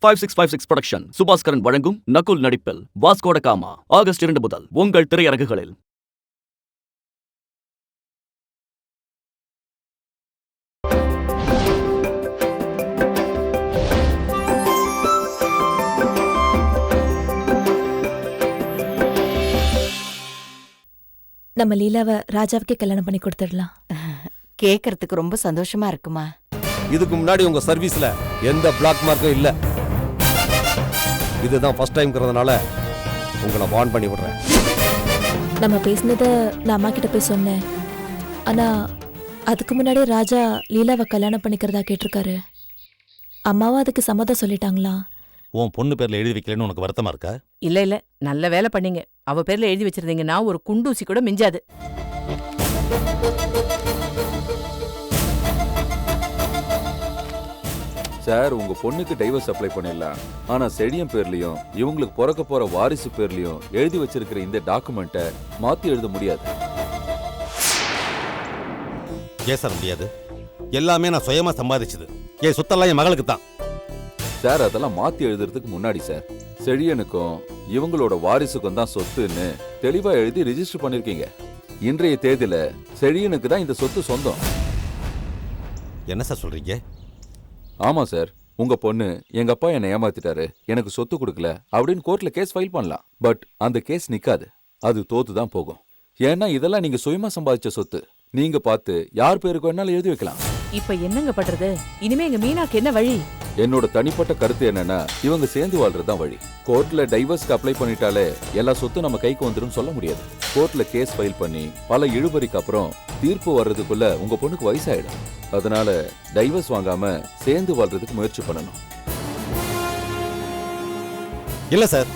5656 production Subaskaran வழங்கும் நகுல் நடிப்பில் Vasco da Gama August 2 முதல் உங்கள் திரையரங்குகளில். நம்ம லீலாவை ராஜாவுக்கே கல்யாணம் பண்ணி கொடுத்துடலாம். கேக்குறதுக்கு ரொம்ப சந்தோஷமா இருக்குமா? இதுக்கு முன்னாடி உங்க சர்வீஸ்ல எந்த பிளாக் மார்க்கும் இல்ல. இதுதான் ஃபர்ஸ்ட் டைம்ங்கிறதுனால உங்களை வார்ன் பண்ணி விடுறேன். நம்ம பேசினதை நான் அம்மா கிட்ட போய் சொன்னேன். ஆனா அதுக்கு முன்னாடி ராஜா லீலாவை கல்யாணம் பண்ணிக்கிறதா கேட்டிருக்காரு. அம்மாவும் அதுக்கு சம்மதம் சொல்லிட்டாங்களா? உன் பொண்ணு பேர்ல எழுதி வைக்கலன்னு உனக்கு வருத்தமா இருக்கா? இல்ல நல்ல வேலை பண்ணீங்க. அவ பேர்ல எழுதி வச்சிருந்தீங்கன்னா ஒரு குண்டூசி கூட மிஞ்சாது. சார், உங்க பொண்ணுக்கு டைவர்ஸ் அப்ளை பண்ணிடலாம். ஆனா செடியம் பேர்லயும் இவங்களுக்கு பிறக்க போற வாரிசு பேர்லயும் எழுதி வச்சிருக்கிற இந்த டாக்குமெண்ட்டை மாத்தி எழுத முடியாது. ஏன் சார் முடியாது? எல்லாமே நான் சுயமா சம்பாதிச்சது. என் சொத்தெல்லாம் என் மகளுக்கு தான். சார், அதெல்லாம் மாத்தி எழுதுறதுக்கு முன்னாடி சார் செடியனுக்கும் இவங்களோட வாரிசுக்கும் தான் சொத்துன்னு தெளிவா எழுதி ரிஜிஸ்டர் பண்ணிருக்கீங்க. இன்றைய தேதியில செடியனுக்கு தான் இந்த சொத்து சொந்தம். என்ன சார் சொல்றீங்க? ஆமா சார், உங்க பொண்ணு எங்க அப்பா என்னை ஏமாத்திட்டாரு, எனக்கு சொத்து கொடுக்கல அப்படின்னு கோர்ட்ல கேஸ் ஃபைல் பண்ணலாம். பட் அந்த கேஸ் நிக்காது, அது தோத்து தான் போகும். ஏன்னா இதெல்லாம் நீங்க சுயமா சம்பாதிச்ச சொத்து. நீங்க பார்த்து யார் பேருக்கு வேணாலும் எழுதி வைக்கலாம். இப்ப என்னங்க பண்றது? இனிமே எங்க மீனாக்கு என்ன வழி? என்னோட தனிப்பட்ட கருத்து என்னன்னா, இவங்க சேர்ந்து வாழ்றதுதான் வழி. கோர்ட்ல டைவர்ஸ்க்கு அப்ளை பண்ணிட்டாலே எல்லா சொத்தும் நம்ம கைக்கு வந்துடும் சொல்ல முடியாது. கோர்ட்ல கேஸ் ஃபைல் பண்ணி பல இழுபறிக்கு அப்புறம் தீர்ப்பு வர்றதுக்குள்ள உங்க பொண்ணுக்கு வயசாயிடும். அதனால டைவர்ஸ் வாங்காம சேர்ந்து வாழ்றதுக்கு முயற்சி பண்ணணும். இல்ல சார்,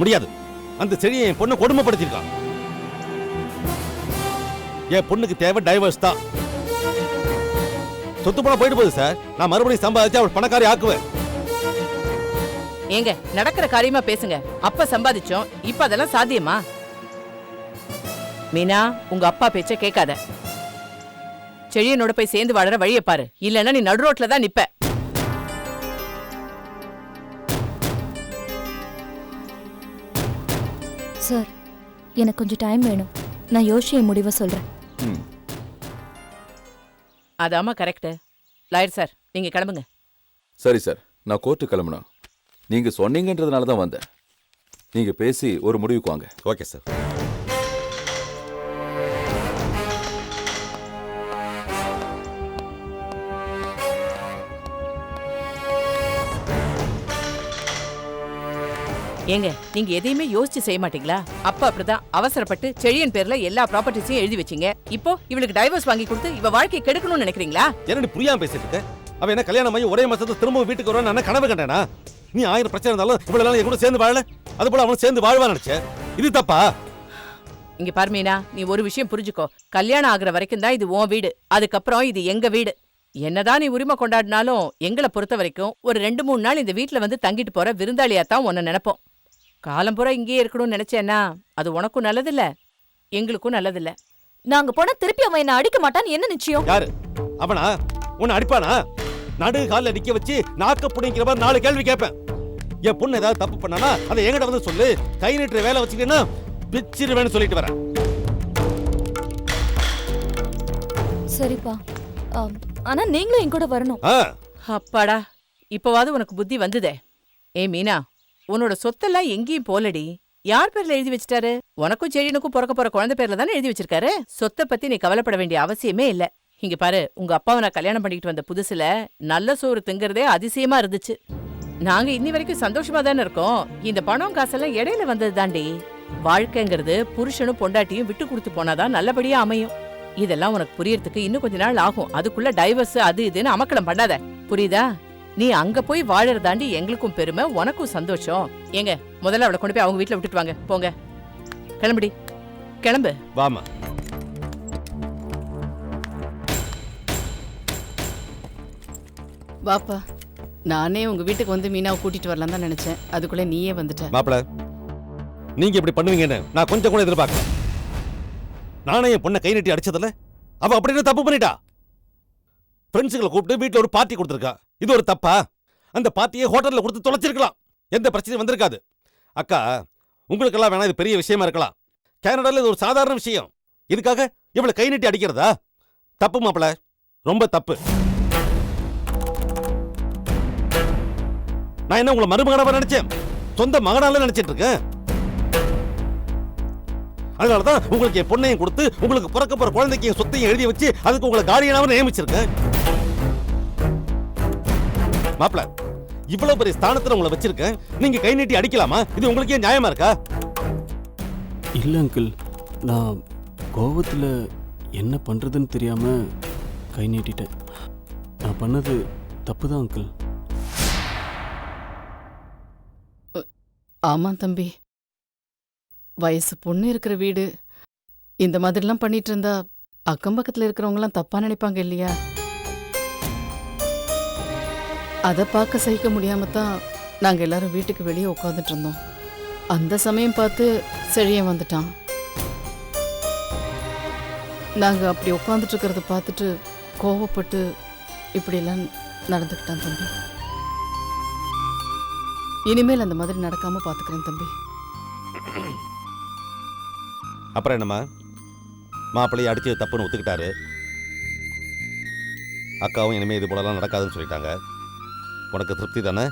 முடியாது. அந்த செடியை என் பொண்ணு கொடுமைப்படுத்திருக்கான். என் பொண்ணுக்கு தேவை டைவர்ஸ் தான். சொத்து பணம் போயிட்டு போகுது சார். நான் மறுபடியும் சம்பாதிச்சு அவள் பணக்காரி ஆக்குவேன். ஏங்க, நடக்கிற காரியமா பேசுங்க. அப்ப சம்பாதிச்சோம், இப்ப அதெல்லாம் சாத்தியமா? மீனா, உங்க அப்பா பேச்ச கேட்காத. செழியனோட போய் சேர்ந்து வாழற வழியை பாரு. இல்லன்னா நீ நடு ரோட்ல தான் நிப்ப. சார், எனக்கு கொஞ்சம் டைம் வேணும். நான் யோசிச்சு முடிவை சொல்றேன். அதாமா கரெக்ட். லாயர் சார், நீங்க கிளம்புங்க. சரி சார், நான் கோர்ட்டு கிளம்பணும். நீங்க சொன்னீங்கன்றதுனால தான் வந்தேன். நீங்க பேசி ஒரு முடிவுக்கு வாங்க. Okay sir. ஏங்க, நீங்க எதையுமே யோசிச்சு செய்ய மாட்டீங்களா? அப்ப அப்படிதான் அவசரப்பட்டு செழியன் பேர்ல எல்லா ப்ராப்பர்ட்டிஸையும் எழுதி வச்சீங்க. இப்போ இவளுக்கு டைவர்ஸ் வாங்கி கொடுத்து இவ வாழ்க்கையை கெடுக்கணும்னு நினைக்கிறீங்களா? என்னடி புரியாம பேசிட்டு இருக்க? அவ என்ன கல்யாணம் ஆகி ஒரே மாசத்துல திரும்ப வீட்டுக்கு வருவான்னு நான் கனவு கண்டேனா? நீ 1000 பிரச்சனை இருந்தாலும் இவ்வளவு நாள் என் கூட சேர்ந்து வாழல. அது போல அவனும் சேர்ந்து வாழ்வா நினைச்ச. இது தப்பா? இங்க பாரு மீனா, நீ ஒரு விஷயம் புரிஞ்சுக்கோ. கல்யாணம் ஆகுற வரைக்கும் தான் இது உன் வீடு. அதுக்கப்புறம் இது எங்க வீடு. என்னதான் நீ உரிமை கொண்டாடினாலும் எங்களை பொறுத்த வரைக்கும் ஒரு 2-3 நாள் இந்த வீட்டுல வந்து தங்கிட்டு போற விருந்தாளியாத்தான் உன்னை நினைப்போம். காலம் பூரா இங்கேயே இருக்கணும்னு நினைச்சேன்னா அது உனக்கும் நல்லதில்ல, எங்களுக்கும் நல்லதில்ல. நாங்க போனா திருப்பி அவன் என்ன அடிக்க மாட்டான்னு என்ன நிச்சயம்? யாரு அவனா? உன்னை அடிப்பானா? நடு காலில் நிக்க வச்சு நாக்க புடிங்கிற மாதிரி 4 கேள்வி கேட்பேன். என் பொண்ணு ஏதாவது தப்பு பண்ணானா அதை என்கிட்ட வந்து சொல்லு. கை நீட்டுற வேலை வச்சுக்கிட்டேன்னா பிச்சிருவேன்னு சொல்லிட்டு வரேன். சரிப்பா, ஆனா நீங்களும் என் கூட வரணும். அப்பாடா, இப்பவாது உனக்கு புத்தி வந்ததே. ஏ மீனா, உன்னோட சொத்தெல்லாம் எங்கேயும் போலடி. யார் பேர்ல எழுதி வச்சிட்டாரு? உனக்கும் செழியனுக்கும் பிறக்க போற குழந்தை பேர்ல தானே எழுதி வச்சிருக்காரு. சொத்தை பத்தி நீ கவலைப்பட வேண்டிய அவசியமே இல்ல. இங்க பாரு, உங்க அப்பாவை நான் கல்யாணம் பண்ணிக்கிட்டு வந்த புதுசுல நல்ல சோறு திங்கறதே அதிசயமா இருந்துச்சு. நாங்க இன்னி வரைக்கும் சந்தோஷமா தானே இருக்கோம். இந்த பணம் காசெல்லாம் இடையில வந்தது தாண்டி. வாழ்க்கைங்கிறது புருஷனும் பொண்டாட்டியும் விட்டு கொடுத்து போனாதான் நல்லபடியா அமையும். இதெல்லாம் உனக்கு புரியறதுக்கு இன்னும் கொஞ்ச நாள் ஆகும். அதுக்குள்ள டைவர்ஸ் அது இதுன்னு அமக்கலம் பண்ணாத, புரியுதா? நீ அங்க போய் வாழறதாண்டி எங்களுக்கும் பெருமை, உனக்கும் சந்தோஷம். ஏங்க, முதல்ல அவளை கொண்டு போய் அவங்க வீட்டுல விட்டுட்டு வாங்க. போங்க, கிளம்புடி, கிளம்பு. வாமா. வாப்பா, நானே உங்க வீட்டுக்கு வந்து மீனாவை கூட்டிட்டு வரலாம் தான் நினைச்சேன். அதுக்குள்ள நீயே வந்துட்ட. மாப்பிள, நீங்க இப்படி பண்ணுவீங்கன்னு நான் கொஞ்சம் கூட எதிர்பார்க்கல. நானே என் பொண்ணை கை நீட்டி அடிச்சதில்ல. அவ அப்படின்னு தப்பு பண்ணிட்டா. ஃப்ரெண்ட்ஸுகளை கூப்பிட்டு வீட்டுல ஒரு பார்ட்டி கொடுத்துருக்கா. இது ஒரு தப்பா? அந்த பாத்தியை ஹோட்டல்ல கொடுத்து தொலைச்சிருக்கலாம். எந்த பிரச்சனையும் வந்திருக்காது. அக்கா, உங்களுக்கெல்லாம் வேணா இது பெரிய விஷயமா இருக்கலாம். கனடால இது ஒரு சாதாரண விஷயம். இதுக்காக இவ்வளவு கை நீட்டி அடிக்கிறதா? தப்பு மாப்பிள, ரொம்ப தப்பு. நான் என்ன உங்களை மருமகனாவா நினைச்சேன்? சொந்த மகனால நினைச்சிட்டு இருக்கேன். அதனாலதான் உங்களுக்கு என் பொண்ணையும் கொடுத்து உங்களுக்கு பிறக்க போற குழந்தைக்கு என் சொத்தையும் எழுதி வச்சு அதுக்கு உங்களை கார்டியனாவும் நியமிச்சிருக்கேன். மாப்பிள, இவ்வளவு பெரிய ஸ்தானத்துல உங்களை வச்சிருக்கேன், நீங்க கை நீட்டி அடிக்கலாமா? இது உங்களுக்கே நியாயமா இருக்கா? இல்ல அங்கிள், நான் கோவத்துல என்ன பண்றதுன்னு தெரியாம கை நீட்டிட்டேன். நான் பண்ணது தப்புதான் அங்கிள். ஆமா தம்பி, வயசு பொண்ணு இருக்கிற வீடு, இந்த மாதிரிலாம் பண்ணிட்டு இருந்தா அக்கம் பக்கத்துல இருக்கிறவங்கலாம் தப்பா நினைப்பாங்க இல்லையா? அதை பார்க்க சகிக்க முடியாம தான் நாங்க எல்லாரும் வீட்டுக்கு வெளியே உட்காந்துட்டு இருந்தோம். அந்த சமயம் பார்த்து செழியன் வந்துட்டான். நாங்க அப்படி உட்காந்துட்டு இருக்கிறத பார்த்துட்டு கோவப்பட்டு இப்படியெல்லாம் நடந்துக்கிட்டான் தம்பி. இனிமேல் அந்த மாதிரி நடக்காம பாத்துக்கிறேன் தம்பி. அப்புறம் என்னம்மா, மாப்பிள்ளையை அடிச்சு தப்புன்னு ஒத்துக்கிட்டாரு. அக்காவும் இனிமே இது போலலாம் நடக்காதுன்னு சொல்லிட்டாங்க. உனக்கு திருப்தி தானே?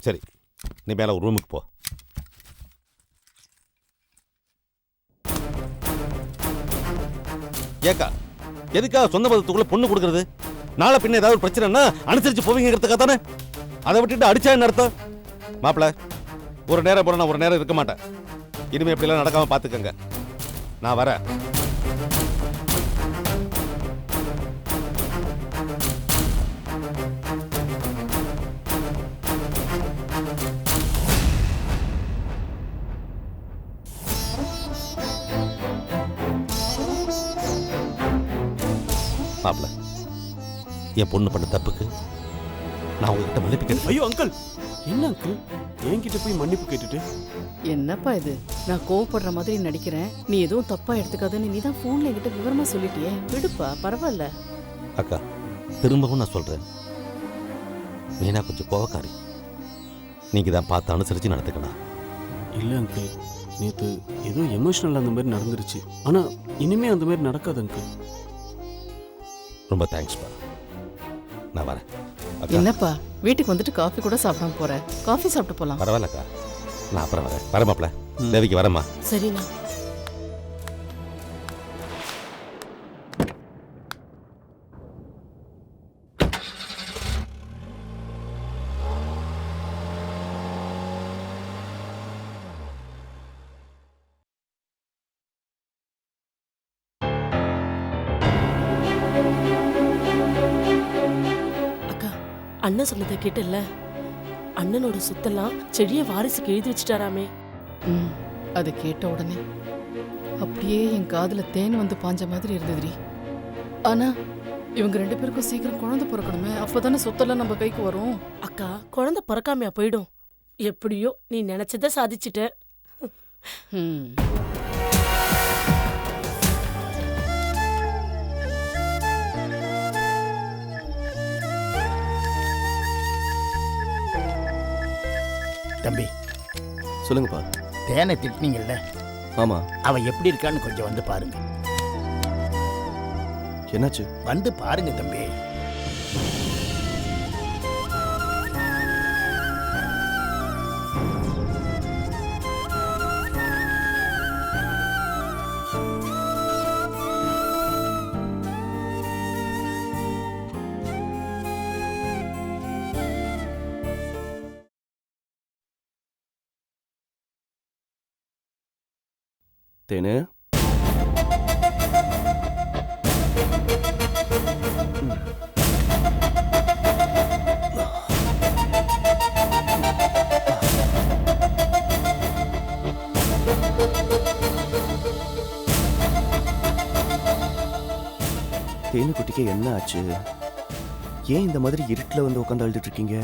சரி, நீ மேல ஒரு ரூமுக்கு போ. ஏக்கா, எதுக்காக சொந்த பதத்துக்குள்ள பொண்ணு கொடுக்கறது? நாளை பின்ன ஏதாவது ஒரு பிரச்சனைனா அனுசரிச்சு போவீங்கிறதுக்காக தானே. அதை விட்டுட்டு அடிச்சா என்ன அர்த்தம்? மாப்பிள, ஒரு நேரம் போன நான் ஒரு நேரம் இருக்க மாட்டேன். இனிமே இப்படிலாம் நடக்காம பாத்துக்கங்க. நான் வரேன். மாப்பிள, என் பொண்ணு பண்ண தப்புக்கு நான் உங்ககிட்ட மன்னிப்பு கேட்டேன். ஐயோ அங்கிள், என்ன அங்கிள் என்கிட்ட போய் மன்னிப்பு கேட்டுட்டு? என்னப்பா இது? நான் கோவப்படுற மாதிரி நடிக்கிறேன், நீ எதுவும் தப்பா எடுத்துக்காதுன்னு நீ தான் போன்ல என்கிட்ட விவரமா சொல்லிட்டியே. விடுப்பா, பரவாயில்ல. அக்கா, திரும்பவும் நான் சொல்றேன், மீனா கொஞ்சம் கோவக்காரி. நீங்க தான் பார்த்து அனுசரிச்சு நடந்துக்கணும். இல்ல அங்கிள், நேத்து ஏதோ எமோஷனல் அந்த மாதிரி நடந்துருச்சு. ஆனா இனிமே அந்த மாதிரி நடக்காது அங்கிள். ரொம்ப தேங்க்ஸ்ப்பா. நான் வரேன். அக்கா, என்னப்பா, வீட்டுக்கு வந்துட்டு காஃபி கூட சாப்பிடாம போற? காஃபி சாப்பிட்டு போலாம். பரவாயில்லக்கா, நான் அப்புறம் வரேன். வரேன் மாப்பிள. தேவிக்கு வரேம்மா. சரிண்ணா. அண்ணன் சொன்னதை கேட்டல, அண்ணனோட சொத்தெல்லாம் செடிய வாரிசுக்கு எழுதி வச்சுட்டாராமே. அதை கேட்ட உடனே அப்படியே என் காதுல தேன் வந்து பாஞ்ச மாதிரி இருந்ததுரி. ஆனா இவங்க 2 பேருக்கும் சீக்கிரம் குழந்தை பிறக்கணுமே, அப்பதானே சொத்தெல்லாம் நம்ம கைக்கு வரும். அக்கா, குழந்தை பிறக்காமையா போயிடும்? எப்படியோ நீ நினைச்சத சாதிச்சிட்ட. தம்பி, சொல்லுங்கப்பா. தேனை திட்டினீங்கல்ல, ஆமா. அவ எப்படி இருக்கான்னு கொஞ்சம் வந்து பாருங்க. என்னாச்சு? வந்து பாருங்க தம்பி. தேனு, தேனு குட்டிக்கு என்ன ஆச்சு? ஏன் இந்த மாதிரி இருட்டில் வந்து உட்காந்து அழுதுட்டு இருக்கீங்க?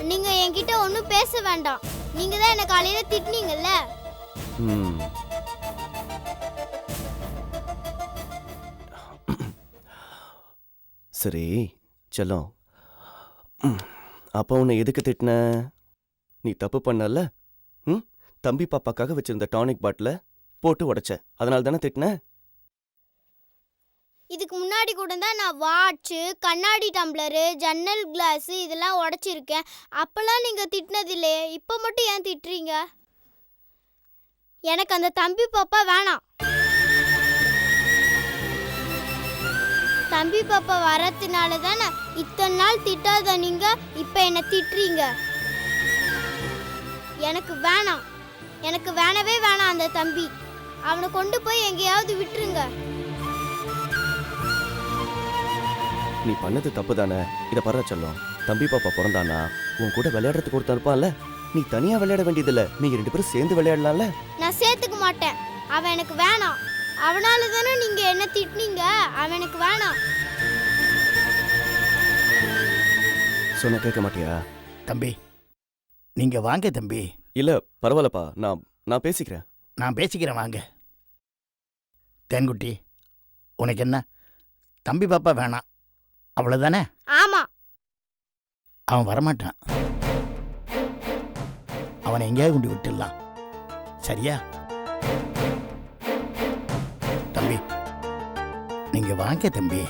நீங்க என்கிட்ட ஒன்றும் பேச வேண்டாம். நீங்க தான் என்ன காலையில திட்டினீங்கல்ல. சரி செல்லம், அப்போ உன்னை எதுக்கு திட்டின? நீ தப்பு பண்ணல? தம்பி பாப்பாக்காக வச்சிருந்த டானிக் பாட்டில போட்டு உடைச்ச, அதனால தானே திட்டின? இதுக்கு முன்னாடி கூட தான் நான் வாட்சு, கண்ணாடி டம்ளரு, ஜன்னல் கிளாஸ் இதெல்லாம் உடைச்சிருக்கேன். அப்பெல்லாம் நீங்க திட்டினது இல்லையே, இப்போ மட்டும் ஏன் திட்டுறீங்க? எனக்கு அந்த தம்பி பாப்பா வேணாம். தம்பி பாப்பா வரதுனால தானே இத்தனை நாள் திட்டாத நீங்க இப்போ என்ன திட்டுறீங்க. எனக்கு வேணாம், எனக்கு வேணவே வேணாம் அந்த தம்பி. அவனை கொண்டு போய் எங்கேயாவது விட்டுருங்க. நீ பண்ணது தப்பு தானே. இதை பரவ செல்லம், தம்பி பாப்பா பிறந்தானா உன் கூட விளையாடுறதுக்கு ஒருத்தன் இருப்பான்ல, நீ தனியா விளையாட வேண்டியதில்லை, நீங்க 2 பேரும் சேர்ந்து விளையாடலாம்ல. நான் சேர்த்துக்க மாட்டேன், அவன் எனக்கு வேணாம். அவனால தானே நீங்க என்ன திட்டினீங்க, அவன் எனக்கு வேணாம். சொன்ன கேட்க மாட்டியா? தம்பி நீங்க வாங்க தம்பி. இல்ல பரவாயில்லப்பா, நான் பேசிக்கிறேன். நான் பேசிக்கிறேன் வாங்க. தேன்குட்டி, உனக்கு என்ன தம்பி பாப்பா வேணாம் அவ்வளவுதானே? ஆமா. அவன் வரமாட்டான், அவனை எங்கேயாவது கொண்டு விட்டுடலாம், சரியா? தம்பி நீங்க வாங்க தம்பி.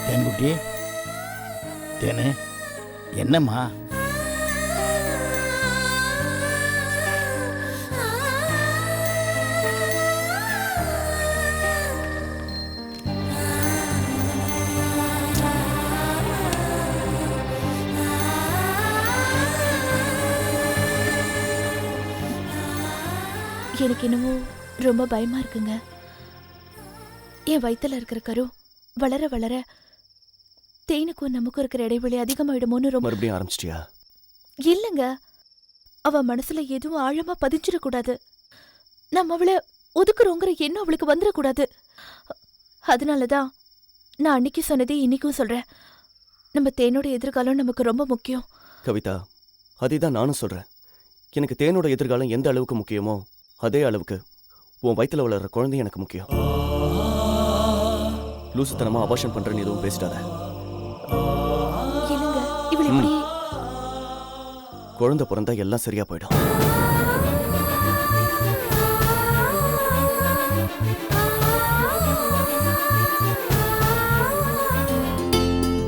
தேன்குட்டி, தேனு என்னம்மா? எனக்கு என்னமோ ரொம்ப பயமா இருக்குங்க. என் வயித்துல இருக்கிற கரு வளர வளர தேனுக்கும் நமக்கும் இருக்கிற இடைவெளி அதிகமாயிடுமோன்னு ரொம்ப. மறுபடியும் ஆரம்பிச்சிட்டியா? இல்லைங்க, அவ மனசுல எதுவும் ஆழமா பதிஞ்சிடக்கூடாது. நம்ம அவளை ஒதுக்குறோங்கிற எண்ணம் அவளுக்கு வந்துடக்கூடாது. அதனாலதான் நான் அன்னைக்கு சொன்னதே இன்னைக்கும் சொல்றேன். நம்ம தேனோட எதிர்காலம் நமக்கு ரொம்ப முக்கியம். கவிதா, அதேதான் நானும் சொல்றேன். எனக்கு தேனோட எதிர்காலம் எந்த அளவுக்கு முக்கியமோ அதே அளவுக்கு உன் வயித்துல வளர்ற குழந்தை எனக்கு முக்கியம். லூசுத்தனமா அபார்ஷன் பண்றேன்னு எதுவும் பேசிட்டாத. இல்லைங்க, இவள் இப்படி குழந்தை பிறந்தா எல்லாம் சரியா போயிடும்.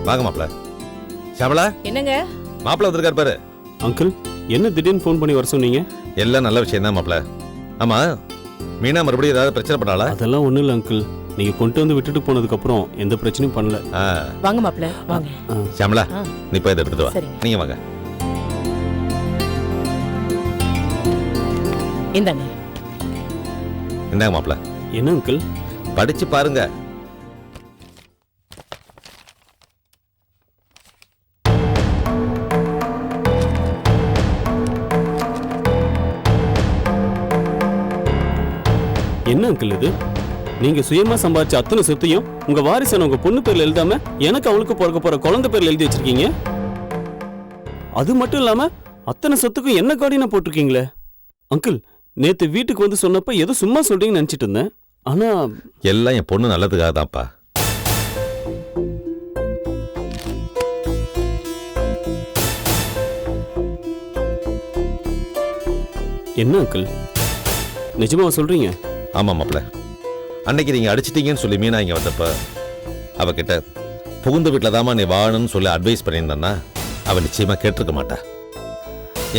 வாங்க மாப்ள. ஷாமலா, என்னங்க? மாப்ள வந்திருக்காரு பாரு. அங்கிள், என்ன திடீர்னு ஃபோன் பண்ணி வர சொன்னீங்க? எல்லாம் நல்ல விஷயம் தான் மாப்ள. ஆமா, மீனா மறுபடியும் ஏதாவது பிரச்சனை பண்ணாளா? அதெல்லாம் ஒன்றும் இல்லை அங்கிள். நீங்கள் கொண்டு வந்து விட்டுட்டு போனதுக்கப்புறம் எந்த பிரச்சனையும் பண்ணல. வாங்க மாப்ள, வாங்க. ஷாமலா, நீ போய் இதை எடுத்துட்டு வா. சரிங்க. நீங்க வாங்க. இந்தாங்க. இந்தாங்க மாப்ள. என்ன அங்கிள்? படிச்சு பாருங்க. என்ன அங்கிள் இது? நீங்க சுயமா சம்பாதிச்ச அத்தனை சொத்தையும் உங்க வாரிசான உங்க பொண்ணு பேர்ல எழுதாம எனக்கு அவளுக்கு பிறக்க போற குழந்தை பேர்ல எழுதி வச்சிருக்கீங்க. அது மட்டும் இல்லாம அத்தனை சொத்துக்கும் என்ன கார்டினா போட்டிருக்கீங்களே. அங்கிள், நேத்து வீட்டுக்கு வந்து சொன்னப்ப ஏதோ சும்மா சொல்றீங்கன்னு நினைச்சிட்டு இருந்தேன். ஆனா எல்லாம் என் பொண்ணு நல்லதுக்காக தான்ப்பா. என்ன அங்கிள், நிஜமா சொல்றீங்க? ஆமா மாப்ள. அன்னைக்கு நீங்க அடிச்சிட்டீங்கன்னு சொல்லி மீனா இங்க வந்தப்ப அவகிட்ட புகுந்த வீட்டில் தாமா நீ வாழணும்னு சொல்லி அட்வைஸ் பண்ணியிருந்தா அவ நிச்சயமா கேட்டிருக்க மாட்டா.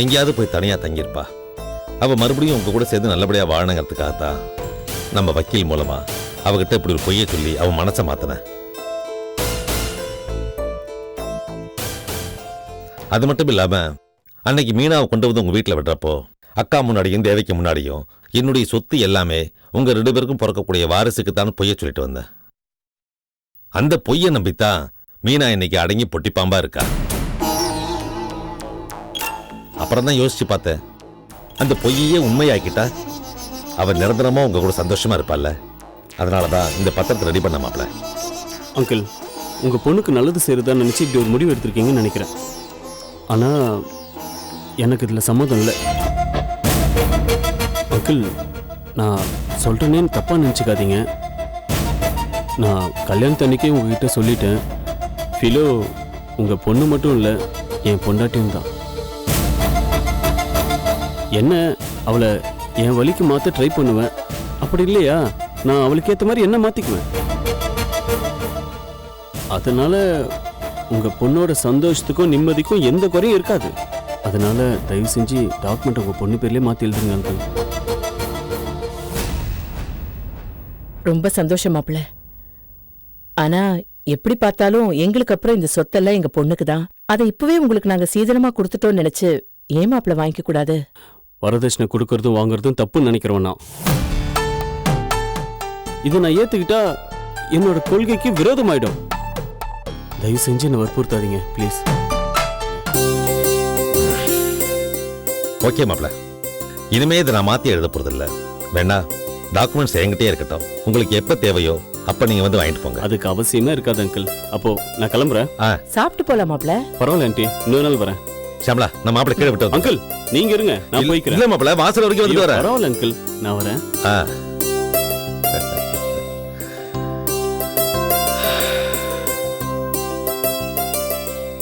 எங்கேயாவது போய் தனியா தங்கியிருப்பா. அவ மறுபடியும் உங்க கூட சேர்ந்து நல்லபடியா வாழணுங்கிறதுக்காகத்தான் நம்ம வக்கீல் மூலமா அவகிட்ட இப்படி ஒரு பொய்யை சொல்லி அவன் மனசை மாத்தின. அது மட்டும் இல்லாம அன்னைக்கு மீனாவை கொண்டு வந்து உங்க வீட்டில் விடுறப்போ அக்கா முன்னாடியும் தேவைக்கு முன்னாடியும் என்னுடைய சொத்து எல்லாமே உங்க 2 பேருக்கும் பிறக்கக்கூடிய வாரிசுக்குத்தான் பொய்ய சொல்லிட்டு வந்தேன். அந்த பொய்யை நம்பித்தான் மீனா இன்னைக்கு அடங்கி பொட்டிப்பாம்பா இருக்கா. அப்புறம் தான் யோசிச்சு பார்த்தேன், அந்த பொய்யே உண்மையாக்கிட்டா அவன் நிரந்தரமா உங்க கூட சந்தோஷமா இருப்பாள்ல. அதனாலதான் இந்த பத்திரத்தை ரெடி பண்ண மாப்ள. அங்கிள், உங்க பொண்ணுக்கு நல்லது செய்யறதா நினைச்சு இப்படி ஒரு முடிவு எடுத்திருக்கீங்கன்னு நினைக்கிறேன். ஆனா எனக்கு இதுல சம்மதம் இல்லை. அங்கிள், நான் சொல்றேனேன்னு தப்பா நினைச்சுக்காதீங்க. நான் கல்யாணத்து அன்னைக்கே உங்ககிட்ட சொல்லிட்டேன். ஃபிலோ உங்க பொண்ணு மட்டும் இல்லை, என் பொண்டாட்டியும் தான். என்ன அவளை என் வழிக்கு மாற்ற ட்ரை பண்ணுவேன். அப்படி இல்லையா நான் அவளுக்கு ஏற்ற மாதிரி என்ன மாற்றிக்குவேன். அதனால உங்க பொண்ணோட சந்தோஷத்துக்கும் நிம்மதிக்கும் எந்த குறையும் இருக்காது. அதனால தயவு செஞ்சு டாக்குமெண்ட் உங்க பொண்ணு பேர்லேயே மாற்றி எழுதுங்க அங்கிள். ரொம்ப சந்தோஷம் மாப்பிள்ள. ஆனா எப்படி பார்த்தாலும் எங்களுக்கு அப்புறம் இந்த சொத்தெல்லாம் எங்க பொண்ணுக்கு தான். அதை இப்பவே உங்களுக்கு நாங்க சீதனமா கொடுத்துட்டோம்னு நினைச்சு ஏன் மாப்பிள்ள வாங்கிக்க கூடாது? வரதட்சணை கொடுக்கறதும் வாங்குறதும் தப்புன்னு நினைக்கிறவன் நான். இதை நான் ஏத்துக்கிட்டா என்னோட கொள்கைக்கு விரோதமாயிடும். தயவு செஞ்சு என்ன வற்புறுத்தாதீங்க ப்ளீஸ். ஓகே மாப்ள, இனிமே இதை நான் மாத்தி எழுத போறதில்ல. வேணா டாக்குமெண்ட்ஸ் என்கிட்டே இருக்கட்டும். உங்களுக்கு எப்ப தேவையோ அப்ப நீங்க வந்து வாங்கிட்டு போங்க. அதுக்கு அவசியமே இருக்காது அங்கிள். அப்போ நான் கிளம்புறேன். சாப்பிட்டு போலாம் மாப்பிள்ள. பரவாயில்ல ஆண்டி, இன்னொரு நாள் வரேன். ஷாம்லா, நான் மாப்பிள கீழே விட்டு அங்கிள் நீங்க இருங்க, நான் போய்க்கிறேன். இல்ல மாப்பிள, வாசல் வரைக்கும் வந்து வரேன். பரவாயில்ல அங்கிள், நான் வரேன்.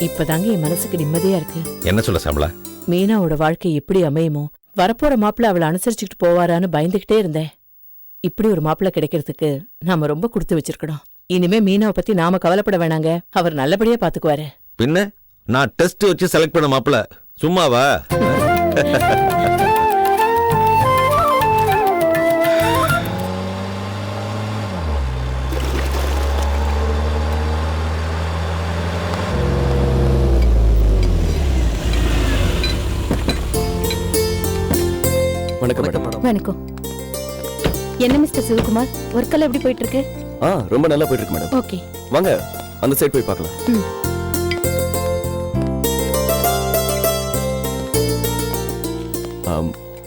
இப்பதாங்க என் மனசுக்கு நிம்மதியா இருக்கு. என்ன சொல்ல ஷாம்லா? மீனாவோட வாழ்க்கை எப்படி அமையுமோ, வரப்போற மாப்பிள்ள அவளை அனுசரிச்சுக்கிட்டு போவாரான்னு பயந்துகிட்டே இருந்தேன். இப்படி ஒரு மாப்பிள்ள கிடைக்கிறதுக்கு நாம ரொம்ப கொடுத்து வச்சிருக்கணும். இனிமே மீனாவை பத்தி நாம கவலைப்பட வேணாங்க, அவர் நல்லபடியா பாத்துக்குவாரு. பின்ன நான் டெஸ்ட் வச்சு செலக்ட் பண்ண மாப்பிள்ள சும்மாவா? வணக்கம் மேடம். வணக்கம். என்ன மிஸ்டர் சிவகுமார், ஒர்க்கெல்லாம் எப்படி போயிட்டு இருக்கு? ரொம்ப நல்லா போயிட்டு இருக்கு மேடம். ஓகே, வாங்க அந்த சைடு போய் பார்க்கலாம்.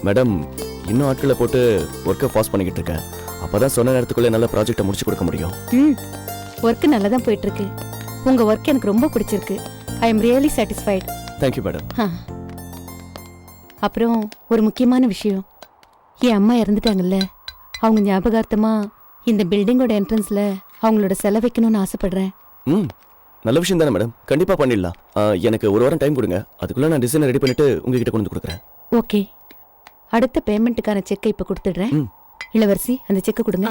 மேடம், இன்னும் ஆட்களை போட்டு ஒர்க்கை ஃபாஸ்ட் பண்ணிக்கிட்டு இருக்கேன். அப்பதான் சொன்ன நேரத்துக்குள்ளே நல்ல ப்ராஜெக்டை முடிச்சு கொடுக்க முடியும். ஒர்க் நல்லா தான் போயிட்டு இருக்கு. உங்க ஒர்க் எனக்கு ரொம்ப பிடிச்சிருக்கு. I am really satisfied. Thank you madam. அப்புறம் ஒரு முக்கியமான விஷயம், என் அம்மா இறந்துட்டாங்கல்ல, அவங்க ஞாபகார்த்தமா இந்த பில்டிங்கோட என்ட்ரன்ஸ்ல அவங்களோட செலை வைக்கணும்னு ஆசைப்படுறேன். நல்ல விஷயம் தானே மேடம், கண்டிப்பா பண்ணிடலாம். எனக்கு ஒரு வாரம் டைம் கொடுங்க, அதுக்குள்ள நான் டிசைனை ரெடி பண்ணிட்டு உங்ககிட்ட கொண்டு கொடுக்குறேன். ஓகே, அடுத்த பேமெண்ட்டுக்கான செக்கை இப்ப கொடுத்துடுறேன். இளவரசி, அந்த செக்கை கொடுங்க.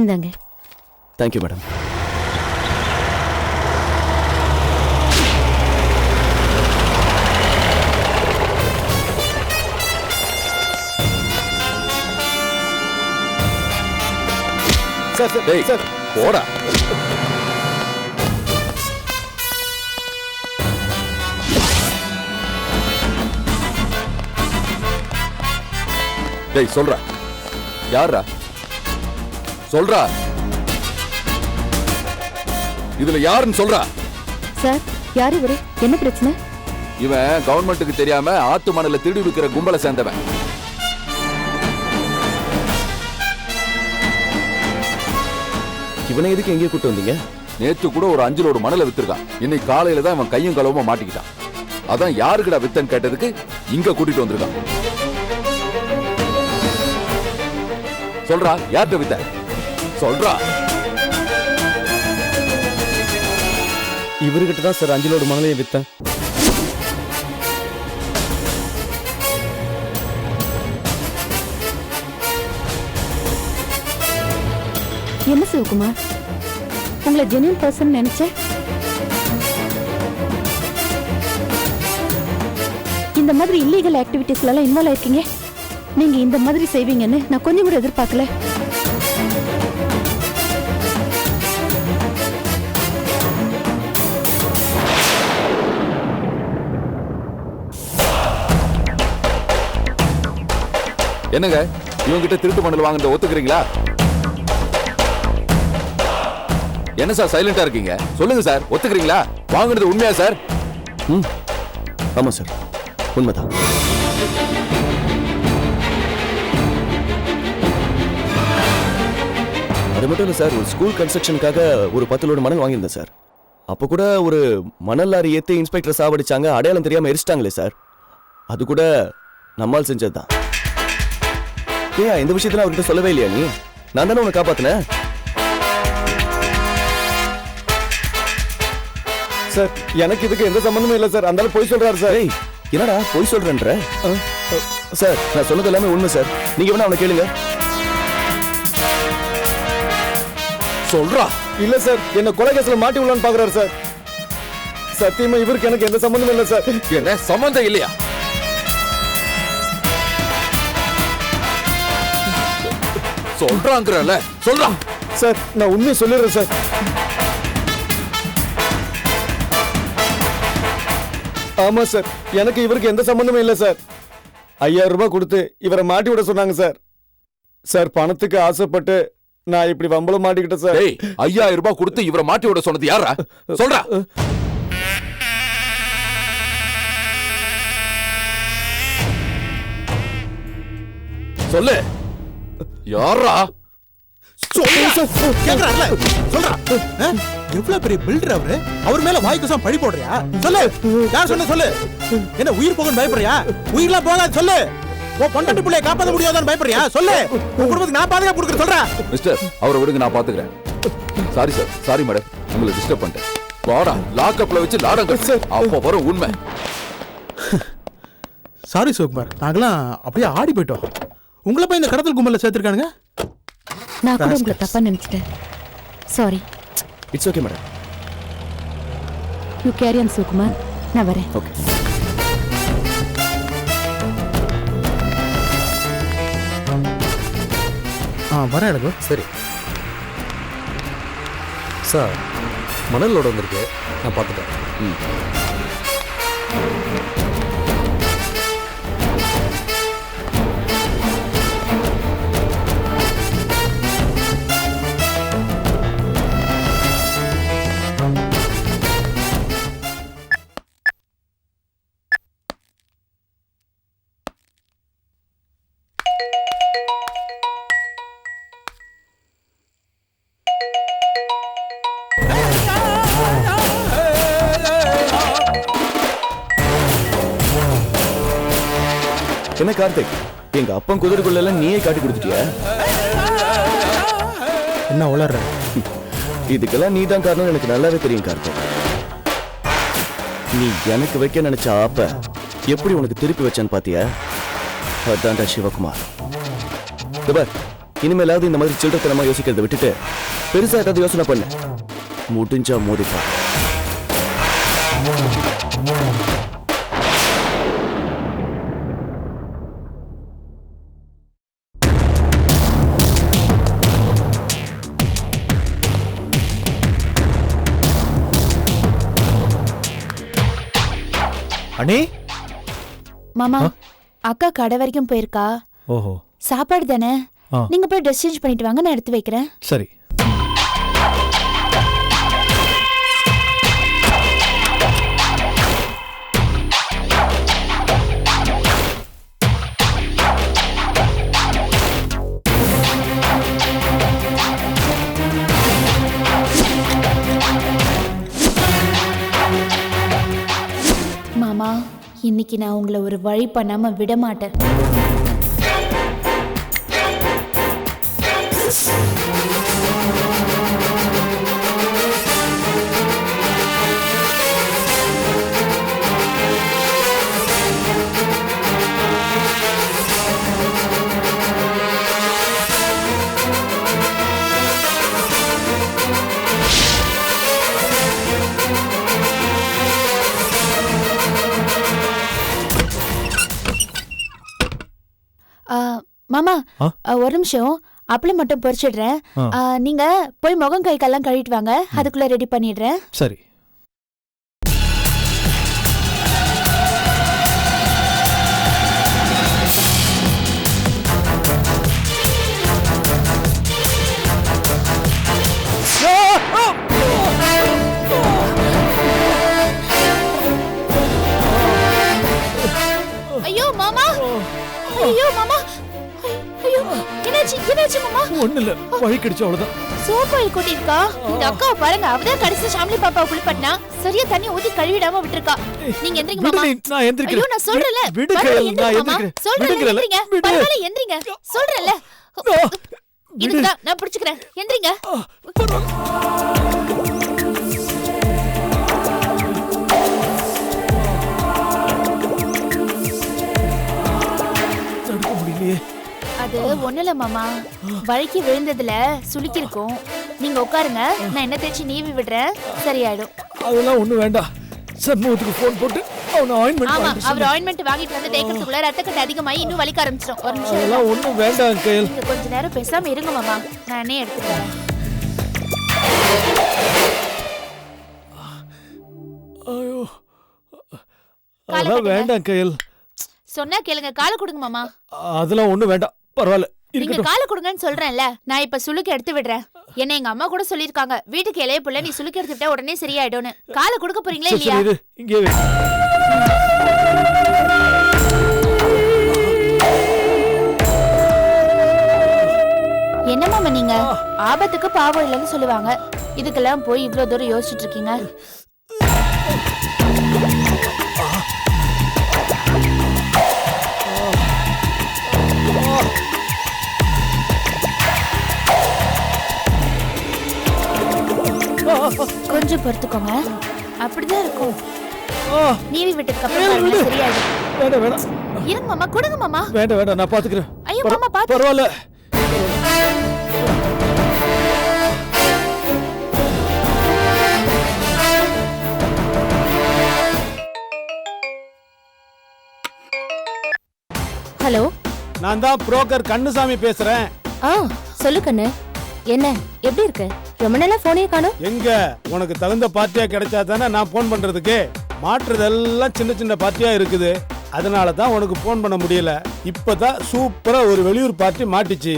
இந்தாங்க. Thank you madam. சார் போடா. டேய் சொல்றா, யாரா சொல்றா, இதுல யாருன்னு சொல்றா. சார், யார் இவரு? என்ன பிரச்சனை? இவன் கவர்மெண்ட்டுக்கு தெரியாம ஆத்து மணல திருடி விற்கிற கும்பலை சேர்ந்தவன். இவனை எதுக்கு எங்கேயும் கூட்டு வந்தீங்க? நேத்து கூட ஒரு 5 லோடு மணலை வித்துருக்கான். இன்னைக்கு காலையில தான் இவன் கையும் களவுமா மாட்டிக்கிட்டான். அதான் யாருக்குடா வித்தன்னு கேட்டதுக்கு இங்க கூட்டிட்டு வந்திருக்கான். சொல்றா, யார்கிட்ட வித்த சொல்றா. இவர்கிட்ட தான் சார் 5 லோடு மணலையும் வித்தேன். என்ன சிவகுமார், உங்களை ஜென்யூன் பர்சன் நினைச்சேன். இந்த மாதிரி இல்லீகல் ஆக்டிவிட்டிஸ்ல எல்லாம் இன்வால்வ் ஆயிருக்கீங்க. நீங்க இந்த மாதிரி செய்வீங்கன்னு நான் கொஞ்சம் கூட எதிர்பார்க்கல. என்னங்க, இவங்கிட்ட திருட்டு மணல் வாங்கிட்ட ஒத்துக்கிறீங்களா? என்ன சார் சைலண்டா இருக்கீங்க? சொல்லுங்க சார், ஒத்துக்கிறீங்களா? வாங்குனது உண்மையா சார்? ஆமா சார், உண்மைதான். அது மட்டும் இல்லை சார், ஒரு ஸ்கூல் கன்ஸ்ட்ரக்ஷனுக்காக ஒரு 10 லோடு மணல் வாங்கியிருந்தேன் சார். அப்போ கூட ஒரு மணல் லாரி ஏற்றி இன்ஸ்பெக்டர் சாவடிச்சாங்க, அடையாளம் தெரியாமல் எரிச்சிட்டாங்களே சார். அது கூட நம்மால் செஞ்சது தான். ஏன் இந்த விஷயத்துல அவர்கிட்ட சொல்லவே இல்லையா நீ? நான் தானே உன்னை காப்பாத்தினேன். சார் எனக்கு இதுக்கு எந்த சம்பந்தமும் இல்லை சார். அந்த போய் சொல்றாரு சார். ஏய் என்னடா போய் சொல்றேன்ற? சார் நான் சொன்னது எல்லாமே உண்மை சார். நீங்க வேணா அவனை கேளுங்க. சொல்றா. இல்ல சார், என்ன கொலை கேஸ்ல மாட்டி உள்ளான்னு பாக்குறாரு சார். சத்தியமா இவருக்கு எனக்கு எந்த சம்பந்தமும் இல்லை சார். என்ன சம்பந்தம் இல்லையா? சொல்றாங்கறல சொல்றா. சார் நான் உண்மையை சொல்லிடுறேன் சார். ஆமா சார், எனக்கு இவருக்கு எந்த சம்பந்தமும் இல்லை சார். 5000 ரூபாய் கொடுத்து இவரை மாட்டி விட சொன்னாங்க சார். சார் பணத்துக்கு ஆசைப்பட்டு நான் இப்படி வம்பளம் மாட்டிக்கிட்டேன் சார். 5000 ரூபாய் கொடுத்து இவரை மாட்டி விட சொன்னது யாரா? சொல்றா. சொல்லு யாரா? எவ்வளவு பெரிய பில்டர் அவரு, அவர் மேல வாய்க்குசம் பழி போடுறியா? சொல்லு, யார் சொன்ன சொல்லு. என்ன உயிர் போகன்னு பயப்படுறியா? உயிர்லாம் போகாது சொல்லு. உன் பொண்டாட்டி பிள்ளைய காப்பாற்ற முடியாதான்னு பயப்படுறியா? சொல்லு. உன் குடும்பத்துக்கு நான் பாதுகாப்பு கொடுக்குறேன் சொல்றேன். மிஸ்டர் அவரை விடுங்க, நான் பாத்துக்கிறேன். சாரி சார், சாரி மேடம், உங்களை டிஸ்டர்ப் பண்ணிட்டேன். வாடா லாக்அப்ல வச்சு லாடம் சார், அப்போ வரும் உண்மை. சாரி சிவகுமார், நாங்களாம் அப்படியே ஆடி போயிட்டோம். உங்களை போய் இந்த கடத்தல் கும்பல சேர்த்திருக்கானுங்க. நான் கூட உங்களை தப்பா நினைச்சிட்டேன். Sorry. It's okay madam. You carry on Sivakumar, நான் வரேன். ஓகே. வரேன் எனக்கு. சரி சார், மணலோட வந்திருக்கு, நான் பார்த்துட்டேன். என்ன கார்த்திக், எங்க அப்பன் குதிரைக்குள்ள எல்லாம் நீயே காட்டி கொடுத்துட்டியா? என்ன உளற? இதுக்கெல்லாம் நீ தான் காரணம், எனக்கு நல்லாவே தெரியும் கார்த்திக். நீ எனக்கு வைக்க நினைச்ச ஆப்ப எப்படி உனக்கு திருப்பி வச்சான்னு பாத்தியா? அதான்டா சிவகுமார். இனிமேலாவது இந்த மாதிரி சில்லறத்தனமா யோசிக்கிறத விட்டுட்டு பெருசா ஏதாவது யோசனை பண்ண, முடிஞ்சா மோதிப்பா. அண்ணே. மாமா, அக்கா கடை வரைக்கும் போயிருக்கா. ஓஹோ, சாப்பாடு தானே, நீங்க போய் ட்ரெஸ் சேஞ்ச் பண்ணிட்டு வாங்க, நான் எடுத்து வைக்கிறேன். சரி. மாமா, இன்னைக்கு நான் உங்களை ஒரு வழி பண்ணாம விட மாட்டேன். மாமா, ஒரு நிமிஷம், அப்பளை மட்டும் பொரிச்சிடுறேன். நீங்க போய் முகம் கை கால்லாம் கழுவிட்டு வாங்க, அதுக்குள்ள ரெடி பண்ணிடுறேன். சரி. ஐயோ மாமா, ஐயோ மாமா, ஐயோ, என்ன என்னாச்சு மாமா? ஒண்ணு இல்ல, வழி கிடைச்சு அவ்வளவுதான். சோப்பாயில் கொட்டிருக்கா. இந்த அக்காவை பாருங்க, அவதான் கடைசி ஷாம்லி பாப்பாவை குளிப்பட்டனா சரியா தண்ணி ஊத்தி கழுவிடாம விட்டுருக்கா. நீங்க எந்திரிங்க மாமா. நான் எந்திரிக்கிறேன். ஐயோ நான் சொல்றேன்ல. விடு பரவாயில்ல, கையில், நான் எந்திரிங்க மாமா. எந்திரிக்கிறேன். சொல்றேன்ல, விடுங்கல, எந்திரிங்க. விடு. பரவாயில்ல, எந்திரிங்க. சொல்றேன்ல. இதுதான் நான் பிடிச்சுக்கிறேன். எந்திரிங்க. நடக்க முடியலையே. அது ஒண்ணுல மாமா, வழுக்கி விழுந்ததுல சுளுக்கி இருக்கும். நீங்க உட்காருங்க, நான் என்ன தேய்ச்சி நீவி விடுறேன், சரியாயிடும். அதெல்லாம் ஒண்ணு வேண்டாம். சண்முகத்துக்கு போன் போட்டு அவனை ஆயின்மெண்ட் ஆமா, வாங்கிட்டு அவர் ஆயின்மெண்ட் வாங்கிட்டு வந்து தேய்க்கிறதுக்குள்ள ரத்தக்கட்டு அதிகமாகி இன்னும் வலிக்க ஆரம்பிச்சிடும். ஒரு நிமிஷம் அதெல்லாம் ஒண்ணும் வேண்டாம் கையில். நீங்க கொஞ்ச நேரம் பேசாம இருங்க மாமா, நானே எடுத்துட்டு வரேன். ஐயோ, காலை அதெல்லாம் கட்டுங்க. வேண்டாம் கையில். சொன்னா கேளுங்க, காலை கொடுங்க மாமா. அதெல்லாம் ஒண்ணும் வேண்டாம், பரவாயில்ல நீங்க இருக்கட்டும். காலை கொடுங்கன்னு சொல்றேன்ல, நான் இப்ப சுளுக்கு எடுத்து விடுறேன். என்ன எங்க அம்மா கூட சொல்லிருக்காங்க, வீட்டுக்கு இளைய புள்ள நீ சுளுக்கு எடுத்து விட்டா உடனே சரியாயிடும்னு. காலை கொடுக்க போறீங்களா சரி, இல்லையா? சரி, இரு, இங்கே வை. என்ன மாமா நீங்க ஆபத்துக்கு பாவம் இல்லைன்னு சொல்லுவாங்க, இதுக்கெல்லாம் போய் இவ்வளவு தூரம் யோசிச்சுட்டு இருக்கீங்க. கொஞ்சம் பொறுத்துக்கோங்க, அப்படிதான் இருக்கும். நீவி விட்டதுக்கு அப்புறம் பாருங்க, சரியாயிடும். வேண்டாம் வேண்டாம் இருங்க மாமா, கொடுங்க மாமா. வேண்டாம் வேண்டாம், நான் பாத்துக்கிறேன். ஐயோ மாமா, பாத்து. பரவாயில்ல. ஹலோ. நான் தான் புரோக்கர் கண்ணுசாமி பேசுறேன். சொல்லு கண்ணு. என்ன, எப்படி இருக்கு? ரொம்ப நாளா போனே காணோம். எங்க உனக்கு தகுந்த பார்ட்டியா கிடைச்சா தானே நான் போன் பண்றதுக்கு. மாற்றுதெல்லாம் சின்ன சின்ன பார்ட்டியா இருக்குது, அதனால தான் உனக்கு போன் பண்ண முடியல. இப்பதான் சூப்பரா ஒரு வெளியூர் பார்ட்டி மாட்டிச்சு.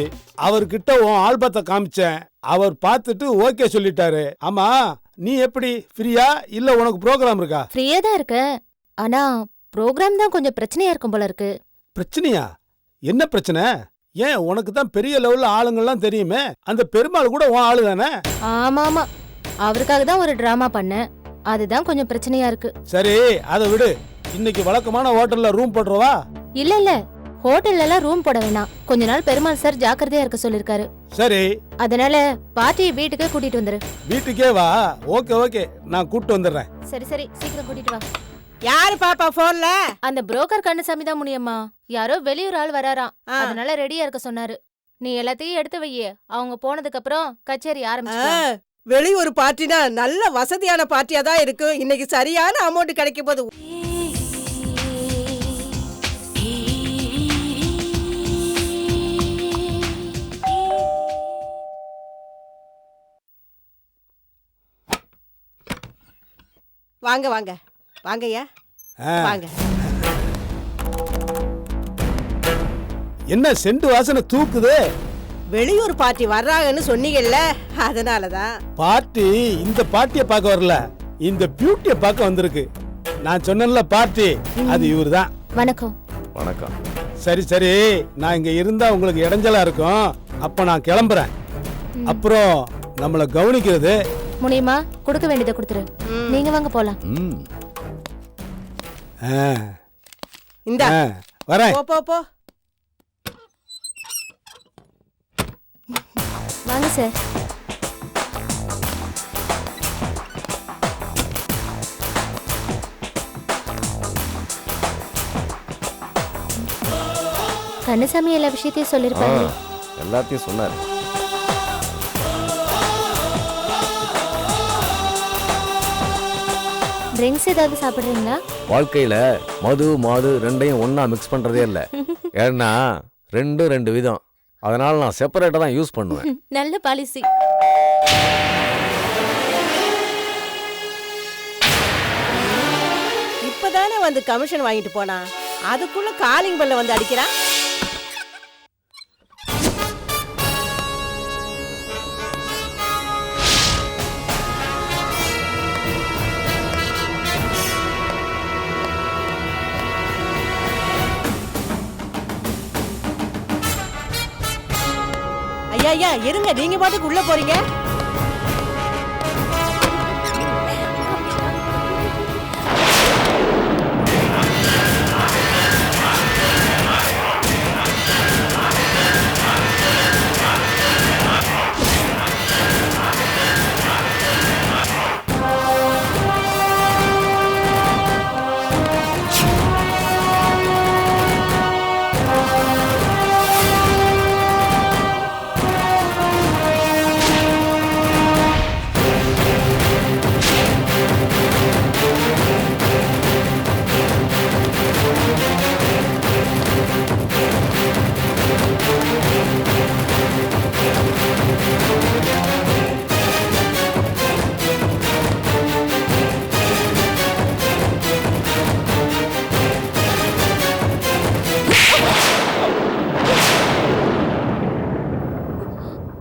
அவர்கிட்ட உன் ஆல்பத்தை காமிச்சேன், அவர் பார்த்துட்டு ஓகே சொல்லிட்டாரு. ஆமா, நீ எப்படி, ஃப்ரீயா இல்ல உனக்கு ப்ரோக்ராம் இருக்கா? ஃப்ரீயா தான் இருக்கு, ஆனா ப்ரோக்ராம் தான் கொஞ்சம் பிரச்சனையா இருக்கும் போல இருக்கு. பிரச்சனையா? என்ன பிரச்சனை? ஏன், உனக்கு தான் பெரிய லெவல்ல ஆளுங்கள்லாம் தெரியுமே. அந்த பெருமாள் கூட உன் ஆளு தானே? ஆமா ஆமா, அவருக்காக தான் ஒரு டிராமா பண்ணேன், அதுதான் கொஞ்சம் பிரச்சனையா இருக்கு. சரி, அதை விடு. இன்னைக்கு வழக்கமான ஹோட்டல்ல ரூம் போடுறவா? இல்ல இல்ல, ஹோட்டல்ல எல்லாம் ரூம் போட வேணாம். கொஞ்ச நாள் பெருமாள் சார் ஜாக்கிரதையா இருக்க சொல்லிருக்காரு. சரி, அதனால பார்ட்டியை வீட்டுக்கு கூட்டிட்டு வந்துரு. வீட்டுக்கே வா. ஓகே ஓகே, நான் கூட்டு வந்துடுறேன். சரி சரி, சீக்கிரம் கூட்டிட்டு வா. யாரு பாப்பா போன்ல? அந்த புரோக்கர் கண்ணுசாமி தான் முடியுமா. யாரோ வெளியூர் ஆள் வராராம், அதனால ரெடியா இருக்க சொன்னாரு. நீ எல்லாத்தையும் எடுத்து வையே, அவங்க போனதுக்கு அப்புறம் கச்சேரி ஆரம்பிச்சு. வெளியூர் பார்ட்டினா நல்ல வசதியான பார்ட்டியா தான் இருக்கும். இன்னைக்கு சரியான அமௌண்ட் கிடைக்கும் போது. வாங்க வாங்க வாங்கய்யா, வாங்க. என்ன செண்டு வாசனை தூக்குது? வெளியூர் பார்ட்டி வர்றாங்கன்னு சொன்னீங்கல்ல, அதனாலதான். பார்ட்டி இந்த பார்ட்டிய பார்க்க வரல, இந்த பியூட்டிய பார்க்க வந்திருக்கு. நான் சொன்னேன்ல பார்ட்டி, அது இவர்தான். வணக்கம். வணக்கம். சரி சரி, நான் இங்க இருந்தா உங்களுக்கு இடைஞ்சலா இருக்கும், அப்ப நான் கிளம்புறேன். அப்புறம் நம்மள கவனிக்கிறது முடியுமா? கொடுக்க வேண்டியதை கொடுத்துரு. நீங்க வாங்க போலாம். இந்த வரேன். போ போ போ. வாங்க சார். கண்ணசாமி எல்லா விஷயத்தையும் சொல்லிருப்பாரு. எல்லாத்தையும் சொன்னாரு. ட்ரிங்க்ஸ் ஏதாவது சாப்பிடுறீங்களா? வாழ்க்கையில மது மாது ரெண்டையும் ஒண்ணா மிக்ஸ் பண்றதே இல்ல. ஏன்னா ரெண்டும் ரெண்டு விதம், அதனால நான் செப்பரேட்டா தான் யூஸ் பண்ணுவேன். நல்ல பாலிசி. இப்பதானே வந்து கமிஷன் வாங்கிட்டு போனா, அதுக்குள்ள காலிங் பெல்ல வந்து அடிக்கிறான். ஐயா இருங்க, நீங்க பாட்டுக்கு உள்ள போறீங்க.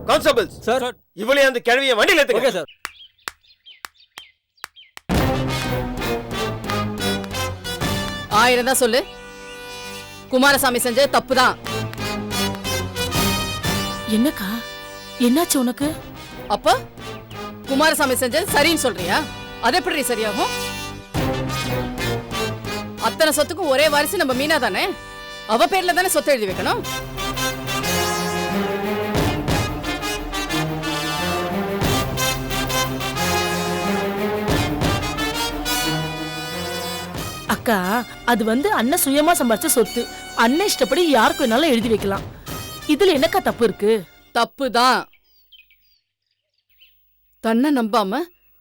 கான்ஸ்டபிள்ஸ் சார், இவளே அந்த கிழவியை வண்டியில ஏத்துங்க. Okay sir. ஆயிரம் தான் சொல்லு, குமாரசாமி செஞ்ச தப்புதான். என்னக்கா, என்னாச்சு உனக்கு? அப்ப குமாரசாமி செஞ்சது சரின்னு சொல்றியா? அது எப்படி சரியாகும்? அத்தனை சொத்துக்கும் ஒரே வாரிசு நம்ம மீனா தானே, அவ பேர்ல தானே சொத்து எழுதி வைக்கணும். அக்கா, அது அண்ணன் சுயமா சம்பாரிச்ச சொத்து. அண்ணன் இஷ்டப்படி யாருக்கு வேணாலும் எழுதி வைக்கலாம். இதுல என்னக்கா தப்பு இருக்கு? தப்புதான். தன்னை நம்பாம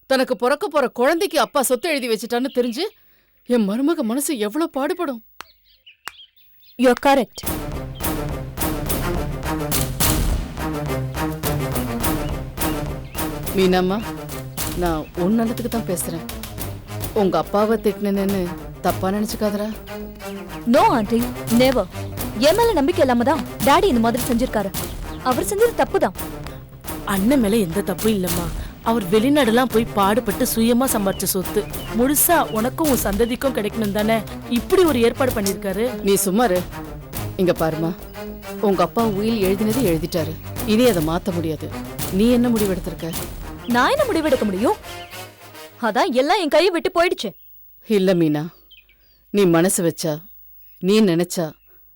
தனக்கு பிறக்க போற குழந்தைக்கு அப்பா சொத்து எழுதி வச்சுட்டான்னு தெரிஞ்சு என் மருமக மனசு எவ்வளவு பாடுபடும். You are correct. மீனாம்மா, நான் உன் நல்லதுக்கு தான் பேசுறேன். உங்க அப்பாவை திட்டினேன்னு தப்பா நினைச்சுக்காதரா? No aunty, never. என் மேல நம்பிக்கை இல்லாம தான் டாடி இந்த மாதிரி செஞ்சிருக்காரு. அவர் செஞ்சது தப்புதான். அண்ணன் மேல எந்த தப்பும் இல்லம்மா. அவர் வெளிநாடுலாம் போய் பாடுபட்டு சுயமா சம்பாரிச்ச சொத்து முழுசா உனக்கும் உன் சந்ததிக்கும் கிடைக்கணும் தானே இப்படி ஒரு ஏற்பாடு பண்ணிருக்காரு. நீ சும்மாரு. இங்க பாருமா, உங்க அப்பா உயில் எழுதினது எழுதிட்டாரு. இனி அதை மாத்த முடியாது. நீ என்ன முடிவு எடுத்திருக்க? நான் என்ன முடிவெடுக்க முடியும்? அதான் எல்லாம் என் கையை விட்டு போயிடுச்சு. இல்ல மீனா, நீ மனசு வச்சா, நீ நினைச்சா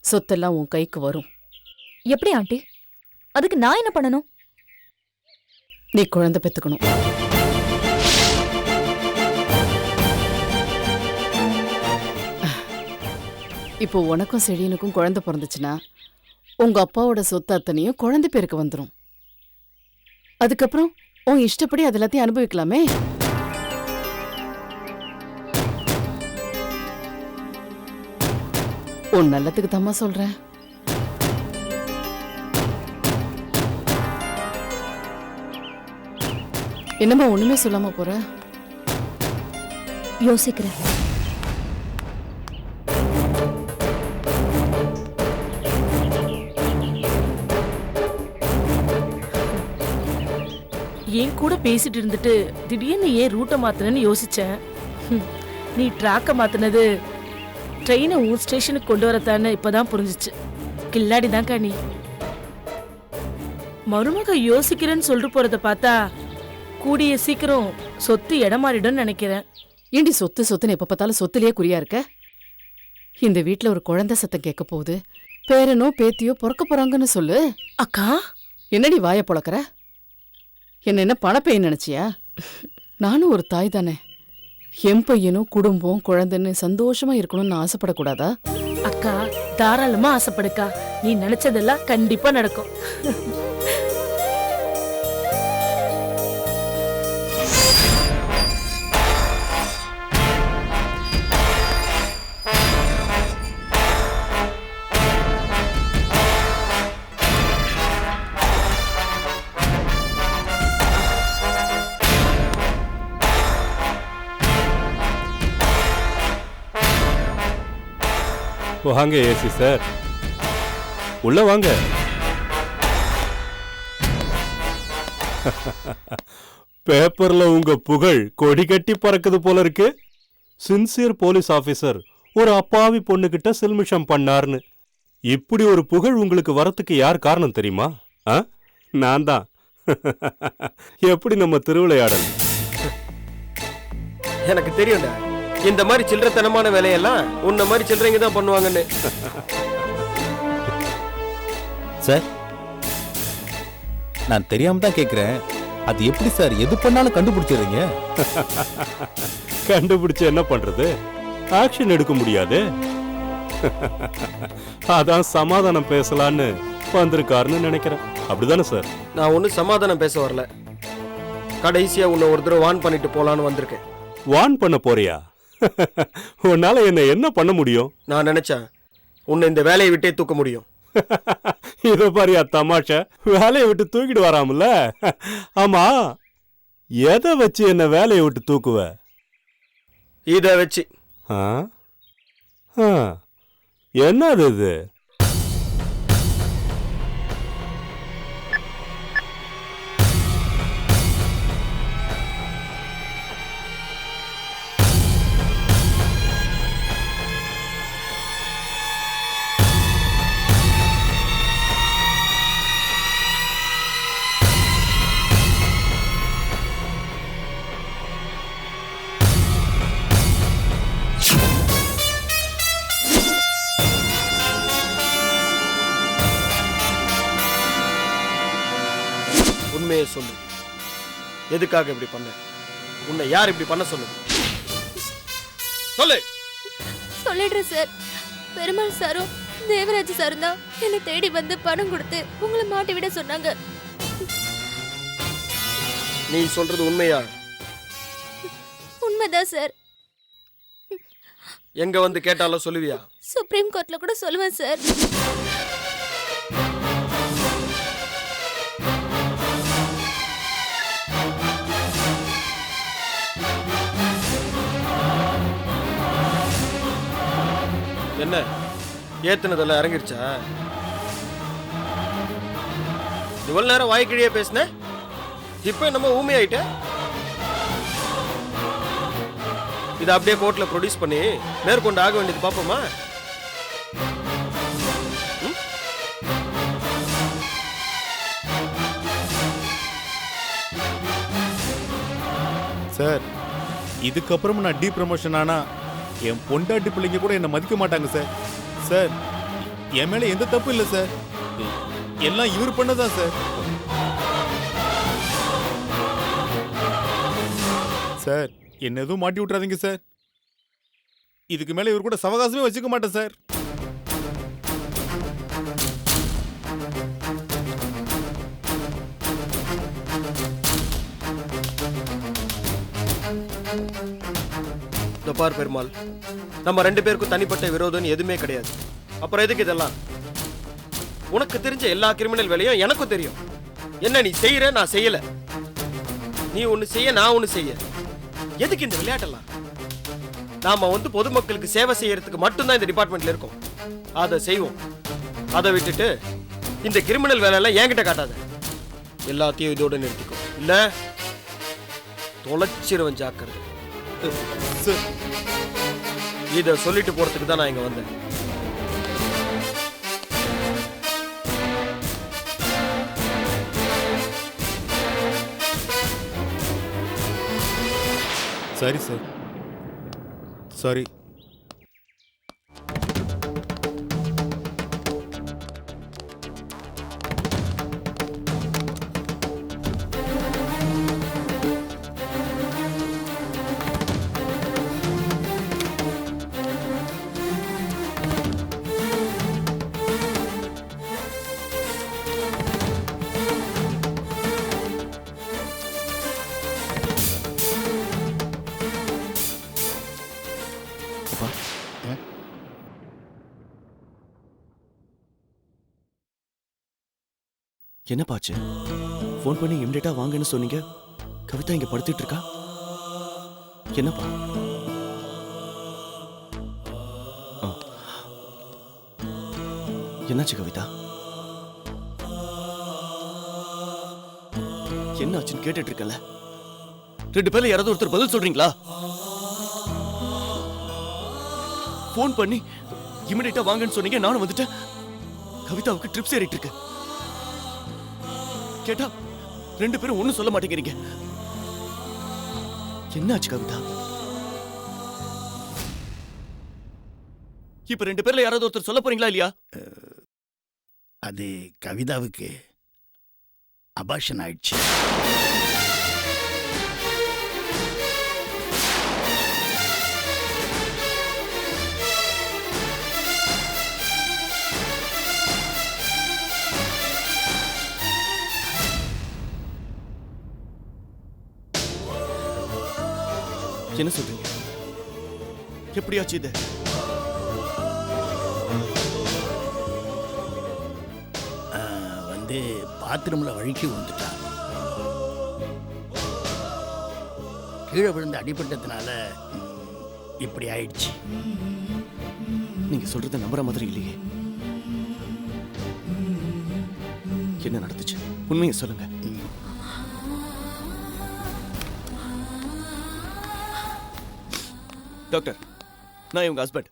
சொத்தெல்லாம் உன் கைக்கு வரும். எப்படி ஆண்டி? அதுக்கு நான் என்ன பண்ணணும்? நீ குழந்தை பெத்துக்கணும். இப்போ உனக்கும் செழியனுக்கும் குழந்தை பிறந்துச்சுன்னா உங்க அப்பாவோட சொத்து அத்தனையும் குழந்தை பேருக்கு வந்துடும். அதுக்கப்புறம் உன் இஷ்டப்படி அது எல்லாத்தையும் அனுபவிக்கலாமே. உன் நல்லதுக்கு தாம்மா சொல்றேன். என்னம்மா ஒண்ணுமே சொல்லாம போற? யோசிக்கிறேன். என் கூட பேசிட்டு இருந்துட்டு திடீர்னு ஏன் ரூட்டை மாத்தினு யோசிச்சேன். நீ ட்ராக்கை மாத்தினது ட்ரெயினை ஊர் ஸ்டேஷனுக்கு கொண்டு வரத்தான்னு இப்பதான் புரிஞ்சிச்சு. கில்லாடி தான்க்கா நீ. மருமக யோசிக்கிறேன்னு சொல்லிட்டு போறத பார்த்தா கூடிய சீக்கிரம் சொத்து இடமாறிடும் நினைக்கிறேன். ஏண்டி சொத்து சொத்துன்னு எப்ப பார்த்தாலும் சொத்துலயே குறியா இருக்க? இந்த வீட்டுல ஒரு குழந்தை சத்தம் கேட்க போகுது. பேரனோ பேத்தியோ பிறக்க போறாங்கன்னு சொல்லு. அக்கா, என்னடி வாய பொழக்கிற? என்ன பணப்பையன் நினைச்சியா? நானும் ஒரு தாய் தானே. என் பையனும் குடும்பம் குழந்தைன்னு சந்தோஷமா இருக்கணும்னு ஆசைப்படக்கூடாதா? அக்கா, தாராளமா ஆசைப்படுக்கா. நீ நினைச்சதெல்லாம் கண்டிப்பா நடக்கும். வாங்க ஏசி சார், உள்ள வாங்க. பேப்பர்ல உங்க புகழ் கொடி கட்டி பறக்குது போல இருக்கு. சின்சியர் போலீஸ் ஆபீசர் ஒரு அப்பாவி பொண்ணுகிட்ட சில்மிஷம் பண்ணார்னு. இப்படி ஒரு புகழ் உங்களுக்கு வரத்துக்கு யார் காரணம் தெரியுமா? நான் தான். எப்படி நம்ம திருவிளையாடல்? எனக்கு தெரியும்டா, இந்த மாதிரி சில்லறத்தனமான வேலையெல்லாம் உன்ன மாதிரி சில்லறைங்க தான் பண்ணுவாங்கன்னு. சார், நான் தெரியாம தான் கேக்குறேன். அது எப்படி சார் எது பண்ணாலும் கண்டுபிடிச்சிடுறீங்க? கண்டுபிடிச்சு என்ன பண்றது? ஆக்ஷன் எடுக்க முடியாது. அதான் சமாதானம் பேசலான்னு வந்திருக்காருன்னு நினைக்கிறேன். அப்படிதானே சார்? நான் ஒன்னும் சமாதானம் பேச வரல. கடைசியா உன்னை ஒரு தடவை வான் பண்ணிட்டு போலான்னு வந்திருக்கேன். வான் பண்ண போறியா? உன்னால என்ன பண்ண முடியும்? நான் நினைச்சேன் உன்னை இந்த வேலையை விட்டே தூக்க முடியும். இத பாரியா தமாஷா, வேலையை விட்டு தூக்கிட்டு வராமல. ஆமா, எதை வச்சு என்ன வேலையை விட்டு தூக்குவ? இத வச்சு. என்னது இது? உண்மையை சொல்லு, எதுக்காக இப்படி பண்ண? உன்னை யார் இப்படி பண்ண சொன்னது? சொல்லு. சொல்லிடுறேன் சார். பெருமாள் சாரும் தேவராஜ் சாரும் தான் என்னை தேடி வந்து பணம் கொடுத்து உங்களை மாட்டி விட சொன்னாங்க. நீ சொல்றது உண்மையா? உண்மைதான் சார். எங்க வந்து கேட்டாலும் சொல்லுவியா? சுப்ரீம் கோர்ட்ல கூட சொல்லுவேன் சார். என்ன ஏத்துனதெல்லாம் இறங்கிருச்சா? இவ்வளவு நேரம் வாய்க்கிழியே பேசின, இப்ப நம்ம ஊமையாயிட்ட. இதை அப்படியே கோர்ட்ல ப்ரொடியூஸ் பண்ணி மேற்கொண்டு ஆக வேண்டியது பாப்போமா? சார், இதுக்கப்புறம் நான் டீ ப்ரமோஷன் ஆனா என் பொண்டாட்டி பிள்ளைங்க கூட என்ன மதிக்க மாட்டாங்க சார். சார், என் மேல எந்த தப்பு இல்லை சார். எல்லாம் இவர் பண்ணதான் சார். சார், என்ன எதுவும் மாட்டி விட்டுறாதீங்க சார். இதுக்கு மேல இவர் கூட சவகாசமே வச்சுக்க மாட்டேன் சார். பார் பெருமாள், நம்ம ரெண்டு பேருக்கும் தனிப்பட்ட விரோதம் எதுவுமே கிடையாது. அப்புறம் எதுக்கு இதெல்லாம்? உனக்கு தெரிஞ்ச எல்லா கிரிமினல் வேலையும் எனக்கும் தெரியும். என்ன நீ செய்யற, நான் செய்யல. நீ ஒண்ணு செய்ய, நான் ஒண்ணு செய்ய. எதுக்கு இந்த விளையாட்டெல்லாம்? நாம வந்து பொதுமக்களுக்கு சேவை செய்யறதுக்கு மட்டும்தான் இந்த டிபார்ட்மெண்ட்ல இருக்கோம். அதை செய்வோம். அதை விட்டுட்டு இந்த கிரிமினல் வேலை எல்லாம் என்கிட்ட காட்டாத. எல்லாத்தையும் இதோட நிறுத்திக்கோ, இல்ல தொலைச்சிருவன். ஜாக்கிரதை. இத சொல்லிட்டு போறதுக்கு தான் நான் இங்க வந்தேன். சரி சார், சாரி. என்னப்பாச்சு? ஃபோன் பண்ணி இமிடியேட்டா வாங்கன்னு சொன்னீங்க. கவிதா இங்க படுத்துட்டு இருக்கா. என்னப்பா? என்னாச்சு கவிதா? என்னாச்சுன்னு கேட்டுட்டு இருக்கல. ரெண்டு பேர்ல யாராவது ஒருத்தர் பதில் சொல்றீங்களா? ஃபோன் பண்ணி இமிடியேட்டா வாங்கன்னு சொன்னீங்க, நானும் வந்துட்டேன். கவிதாவுக்கு ட்ரிப்ஸ் ஏறிட்டு இருக்கு. கேட்டா 2 பேரும் ஒண்ணும் சொல்ல மாட்டேங்கிறீங்க. என்னாச்சு கவிதா? இப்ப 2 பேர்ல யாராவது ஒருத்தர் சொல்ல போறீங்களா இல்லையா? அது கவிதாவுக்கு அபார்ஷன் ஆயிடுச்சு. என்ன சொல்றீங்க? எப்படியாச்சு இது? வந்து பாத்ரூம்ல வழுக்கி விழுந்துட்டா. கீழே விழுந்து அடிபட்டதுனால இப்படி ஆயிடுச்சு. நீங்க சொல்றத நம்புற மாதிரி இல்லையே. என்ன நடந்துச்சு? உண்மையை சொல்லுங்க. டாக்டர், நான் இவங்க ஹஸ்பண்ட்.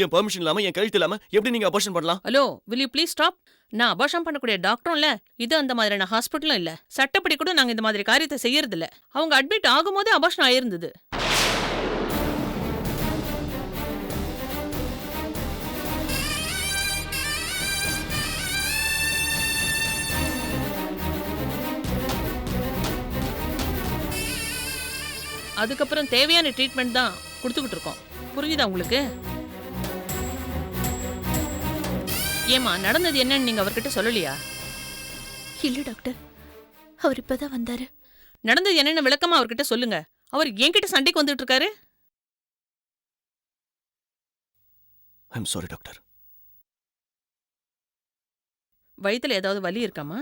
என் பெர்மிஷன் இல்லாம, என் கழுத்து இல்லாம எப்படி நீங்க அபார்ஷன் பண்ணலாம்? Hello, will you please stop? நான் அபார்ஷன் பண்ணக்கூடிய டாக்டரும் இல்ல, இது அந்த மாதிரியான ஹாஸ்பிட்டலும் இல்ல. சட்டப்படி கூட நாங்க இந்த மாதிரி காரியத்தை செய்யறது இல்ல. அவங்க அட்மிட் ஆகும்போதே அபார்ஷன் ஆயிருந்தது. அதுக்கப்புறம் தேவையான ட்ரீட்மெண்ட் தான் கொடுத்துக்கிட்டு இருக்கோம். புரியுதா உங்களுக்கு? ஏமா, நடந்தது என்னன்னு நீங்க அவர்கிட்ட சொல்லலையா? இல்ல டாக்டர், அவர் இப்பதான் வந்தாரு. நடந்தது என்னன்னு விளக்கமா அவர்கிட்ட சொல்லுங்க. அவர் என்கிட்ட சண்டைக்கு வந்துட்டு இருக்காரு. I'm sorry doctor. வயித்துல ஏதாவது வலி இருக்காமா?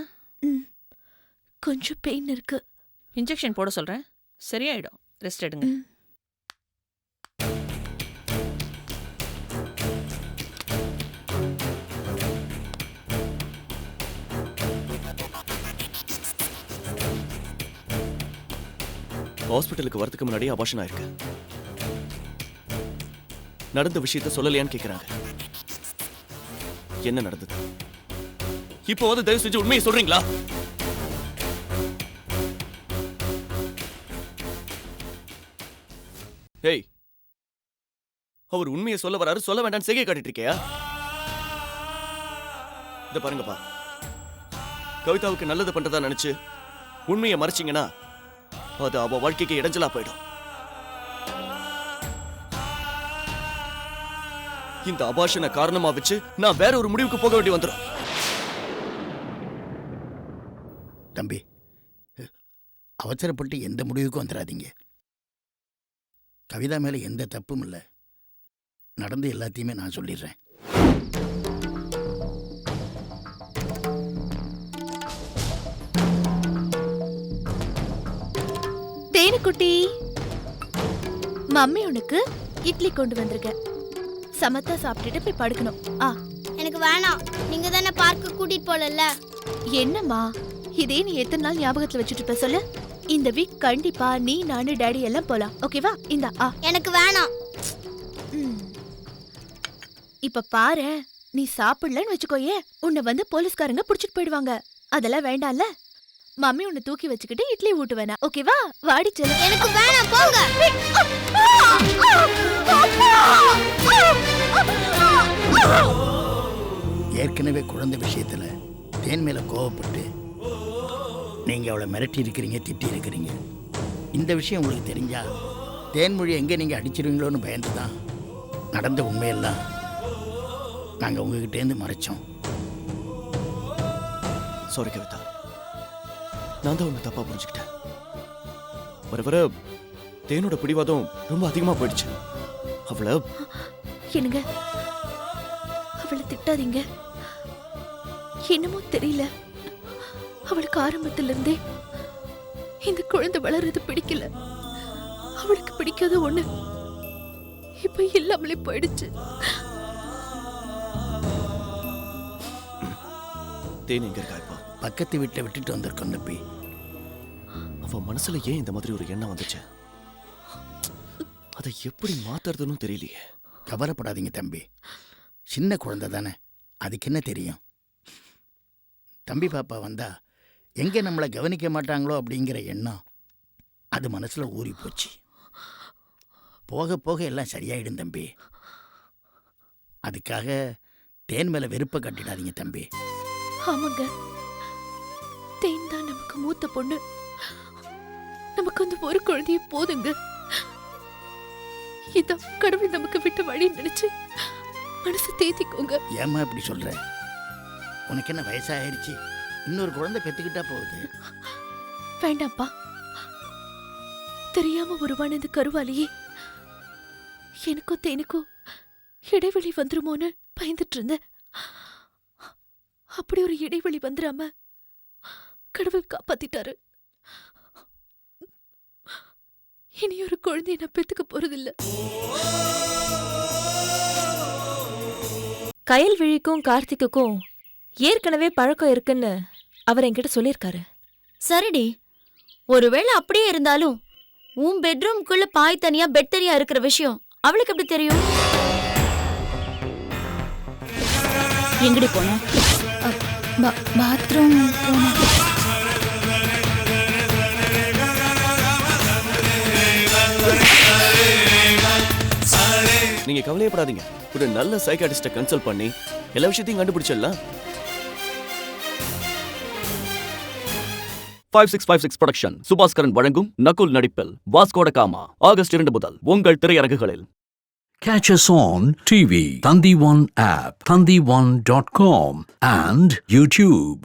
கொஞ்சம் பெயின் இருக்கு. இன்ஜெக்ஷன் போட சொல்றேன், சரியாயிடும். ரெஸ்ட் எடுங்க. ஹாஸ்பிட்டலுக்கு வரதுக்கு முன்னாடி அபார்ஷன் ஆயிருக்கு. நடந்த விஷயத்த சொல்லலையான்னு கேக்குறாங்க. என்ன நடந்தது? இப்போ வந்து தயவு செஞ்சு உண்மையை சொல்றீங்களா? ஏய், அவர் உண்மையை சொல்ல வராரு, சொல்ல வேண்டாம்னு செய்கை காட்டிட்டு இருக்கியா? இத பாருங்கப்பா, கவிதாவுக்கு நல்லது பண்றதா நினைச்சு உண்மையை மறைச்சிங்கன்னா அது அவ வாழ்க்கைக்கு இடைஞ்சலா போயிடும். இந்த அபார்ஷனை காரணமா வச்சு நான் வேற ஒரு முடிவுக்கு போக வேண்டி வந்துடும். தம்பி, அவசரப்பட்டு எந்த முடிவுக்கும் வந்துடாதீங்க. கவிதா மேல எந்த தப்பும் இல்லை. நடந்து எல்லாத்தையுமே நான் சொல்லிடுறேன். தேனுக்குட்டி, மம்மி உனக்கு இட்லி கொண்டு வந்திருக்க. சமத்தா சாப்பிட்டுட்டு போய் படுக்கணும். எனக்கு வேணாம். நீங்க தானே பார்க்க கூட்டிட்டு போலல்ல. என்னம்மா, இதே நீ எத்தனை நாள் ஞாபகத்துல வச்சுட்டு இருப்ப சொல்லு? இந்த வீக் கண்டிப்பா நீ, நானு, டாடி எல்லாம் போலாம். ஓகேவா? இந்தா. எனக்கு வேணாம். இப்ப பாரு, நீ சாப்பிடலன்னு வச்சுக்கோயே, உன்னை வந்து போலீஸ்காரங்க புடிச்சிட்டு போயிடுவாங்க. அதெல்லாம் வேண்டாம்ல. மம்மி உன்னை தூக்கி வச்சுக்கிட்டு இட்லி ஊட்டுவேனா? ஓகேவா? வாடி செல்ல. எனக்கு வேணாம், போங்க. ஏற்கனவே குழந்தை விஷயத்துல தேன் மேல கோவப்பட்டு நீங்க அவளை மிரட்டி இருக்கிறீங்க, திட்டி இருக்கிறீங்க. இந்த விஷயம் உங்களுக்கு தெரிஞ்சா தேன்மொழி எங்க நீங்க அடிச்சிருவீங்களோன்னு பயந்துதான் நடந்த உண்மையெல்லாம் நாங்க உங்ககிட்டேருந்து மறைச்சோம். சாரி கவிதா, நான் தான் உன்னை தப்பா புரிஞ்சுக்கிட்டேன். வர வர தேனோட பிடிவாதம் ரொம்ப அதிகமா போயிடுச்சு. அவளை என்னங்க, அவளை திட்டாதீங்க. என்னமோ தெரியல, அவளுக்கு ஆரம்பத்துல இருந்தே இந்த குழந்தை வளர்றது பிடிக்கல. அவளுக்கு பிடிக்காத ஒண்ணு இப்ப இல்லாமலே போயிடுச்சு. தேன் எங்க இருக்கா இப்போ? பக்கத்து வீட்டை விட்டுட்டு வந்திருக்கோம் தம்பி. அவ மனசுல ஏன் இந்த மாதிரி ஒரு எண்ணம் வந்துச்சு? அதை எப்படி மாத்துறதுன்னு தெரியலையே. கவலைப்படாதீங்க தம்பி, சின்ன குழந்தை தானே, அதுக்கு என்ன தெரியும்? தம்பி பாப்பா வந்தா எங்கே நம்மளை கவனிக்க மாட்டாங்களோ அப்படிங்கிற எண்ணம் அது மனசில் ஊறி போச்சு. போக போக எல்லாம் சரியாயிடும் தம்பி. அதுக்காக தேன் மேலே வெறுப்பை கட்டிடாதீங்க தம்பி. ஆமாங்க, தேன் தான் நமக்கு மூத்த பொண்ணு. நமக்கு அந்த ஒரு குழந்தைய போதுங்க. இதான் கடவுள் நமக்கு விட்டு வழி நினைச்சு மனசு தேத்திக்கோங்க. ஏம்மா இப்படி சொல்ற? உனக்கு என்ன வயசாயிருச்சு? இன்னொரு குழந்தை பெத்துக்கிட்டா போகுது. வேண்டாம்ப்பா, தெரியாம உருவான இந்த கருவாலேயே எனக்கும் தேனுக்கும் இடைவெளி வந்துருமோன்னு பயந்துட்டு இருந்தேன். அப்படி ஒரு இடைவெளி வந்துடாம கடவுள் காப்பாத்திட்டாரு. இனி ஒரு குழந்தைய நான் பெத்துக்க போறதில்ல. கயல்விழிக்கும் கார்த்திக்குக்கும் ஏற்கனவே பழக்கம் இருக்குன்னு அவர் என்கிட்ட சொல்லியிருக்காரு. சரிடி, ஒருவேளை அப்படியே இருந்தாலும் உன் பெட்ரூம்குள்ள பாய் தனியா பெட் தனியா இருக்கிற விஷயம் அவளுக்கு எப்படி தெரியும்? எங்கடி போன? பாத்ரூம் போன. நீங்க கவலையப்படாதீங்க. ஒரு நல்ல சைக்காட்டிஸ்ட கன்சல்ட் பண்ணி எல்லா விஷயத்தையும் கண்டுபிடிச்சிடலாம். 5656 புரொடக்ஷன் சுபாஸ்கரன் வழங்கும் நகுல் நடிப்பில் வாஸ்கோட காமா ஆகஸ்ட் 2 முதல் உங்கள் திரையரங்குகளில். Catch us on TV, Thandivan app, thandivan.com and YouTube.